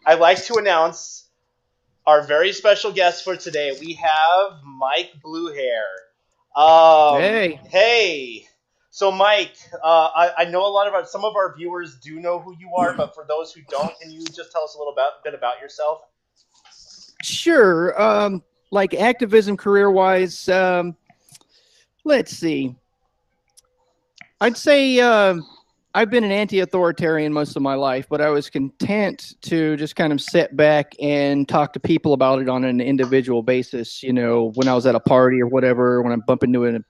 I'd like to announce our very special guest for today. We have Mike Bluehair. Hey. So, Mike, I know some of our viewers do know who you are, but for those who don't, can you just tell us a little bit about yourself? Sure. Like activism career-wise, let's see. I'd say I've been an anti-authoritarian most of my life, but I was content to just kind of sit back and talk to people about it on an individual basis. You know, when I was at a party or whatever, when I bump into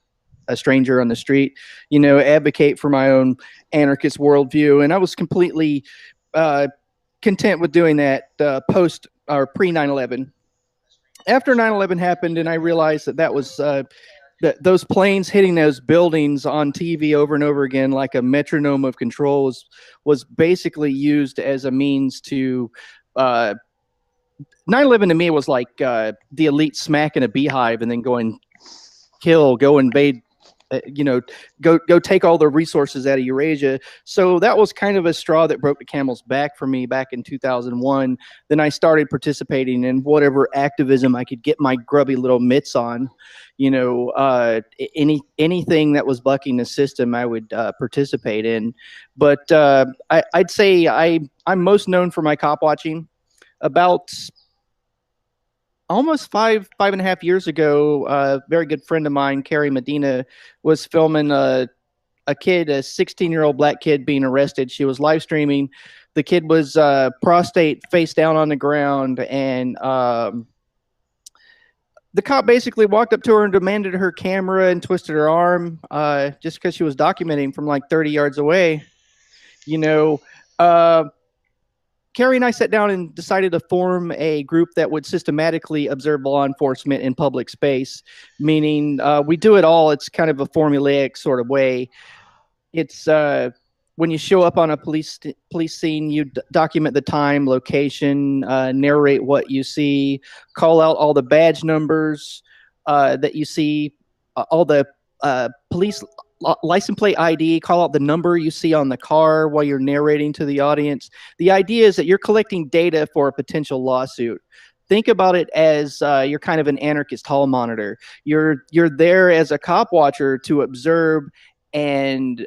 a stranger on the street, you know, advocate for my own anarchist worldview. And I was completely content with doing that post or pre 9/11. After 9/11 happened, and I realized that was those planes hitting those buildings on TV over and over again, like a metronome of control, was basically used as a means to. 9/11 to me was like the elite smacking a beehive and then going go invade. Go take all the resources out of Eurasia. So that was kind of a straw that broke the camel's back for me back in 2001. Then I started participating in whatever activism I could get my grubby little mitts on. You know, anything that was bucking the system, I would participate in. But I'd say I'm most known for my cop watching. About almost five and a half years ago, a very good friend of mine, Carrie Medina, was filming a 16-year-old black kid being arrested. She was live streaming. The kid was prostrate, face down on the ground, and the cop basically walked up to her and demanded her camera and twisted her arm just because she was documenting from like 30 yards away. You know, Carrie and I sat down and decided to form a group that would systematically observe law enforcement in public space, meaning we do it all. It's kind of a formulaic sort of way. It's when you show up on a police scene, you document the time, location, narrate what you see, call out all the badge numbers that you see, all the police license plate ID, call out the number you see on the car while you're narrating to the audience. The idea is that you're collecting data for a potential lawsuit. Think about it as you're kind of an anarchist hall monitor. You're there as a cop watcher to observe and,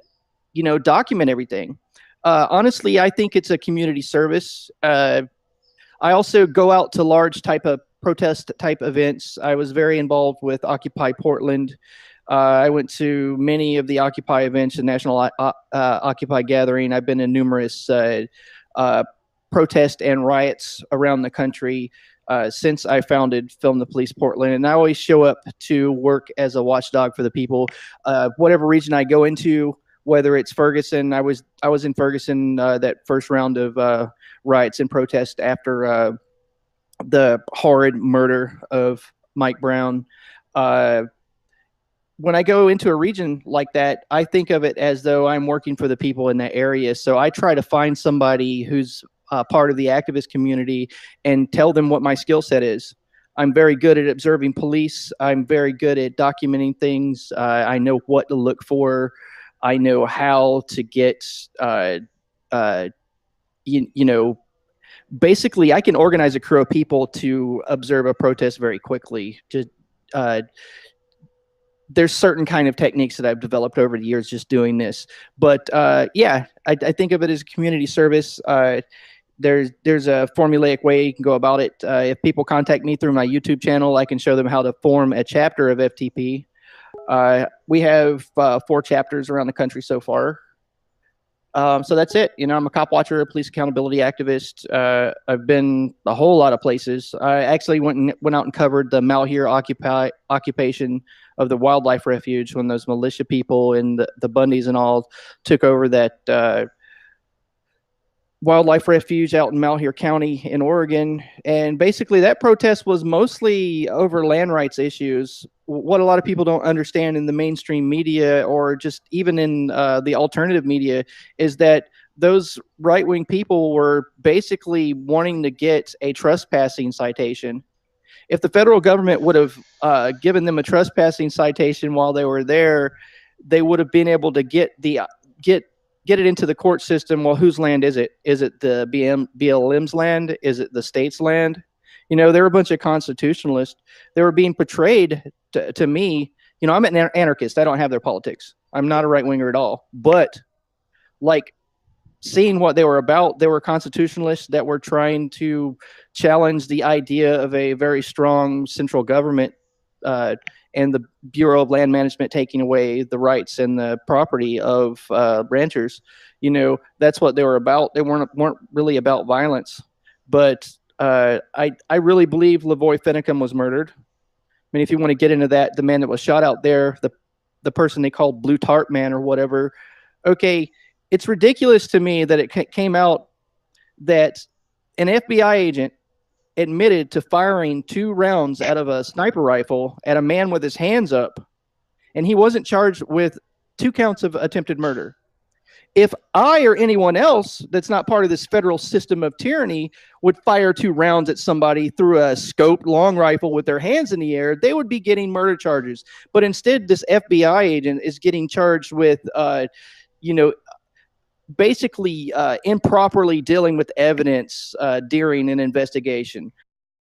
you know, document everything. Honestly, I think it's a community service. I also go out to large protest type events. I was very involved with Occupy Portland. I went to many of the Occupy events, the National Occupy Gathering. I've been in numerous protests and riots around the country since I founded Film the Police Portland. And I always show up to work as a watchdog for the people. Whatever region I go into, whether it's Ferguson, I was in Ferguson that first round of riots and protests after the horrid murder of Mike Brown. When I go into a region like that, I think of it as though I'm working for the people in that area. So I try to find somebody who's part of the activist community and tell them what my skill set is. I'm very good at observing police. I'm very good at documenting things. I know what to look for. I know how to get, basically I can organize a crew of people to observe a protest very quickly. Just, there's certain kind of techniques that I've developed over the years just doing this. But I think of it as a community service. There's a formulaic way you can go about it. If people contact me through my YouTube channel, I can show them how to form a chapter of FTP. We have 4 chapters around the country so far. So that's it. You know, I'm a cop watcher, a police accountability activist. I've been a whole lot of places. I actually went out and covered the Malheur occupation of the wildlife refuge when those militia people and the Bundys and all took over that wildlife refuge out in Malheur County in Oregon. And basically, that protest was mostly over land rights issues. What a lot of people don't understand in the mainstream media or just even in the alternative media is that those right-wing people were basically wanting to get a trespassing citation. If the federal government would have given them a trespassing citation while they were there, they would have been able to get it into the court system. Well, whose land is it? Is it the BLM's land? Is it the state's land? You know, they're a bunch of constitutionalists. They were being portrayed to me. You know, I'm an anarchist. I don't have their politics. I'm not a right winger at all. But like seeing what they were about, they were constitutionalists that were trying to challenge the idea of a very strong central government and the Bureau of Land Management taking away the rights and the property of ranchers. You know, that's what they were about. They weren't really about violence. But I really believe Lavoy Finicum was murdered. I mean, if you want to get into that, the man that was shot out there, the person they called Blue Tarp Man or whatever, okay, it's ridiculous to me that it came out that an FBI agent admitted to firing 2 rounds out of a sniper rifle at a man with his hands up, and he wasn't charged with 2 counts of attempted murder. If I or anyone else that's not part of this federal system of tyranny would fire 2 rounds at somebody through a scoped long rifle with their hands in the air, they would be getting murder charges. But instead, this FBI agent is getting charged with, basically improperly dealing with evidence during an investigation.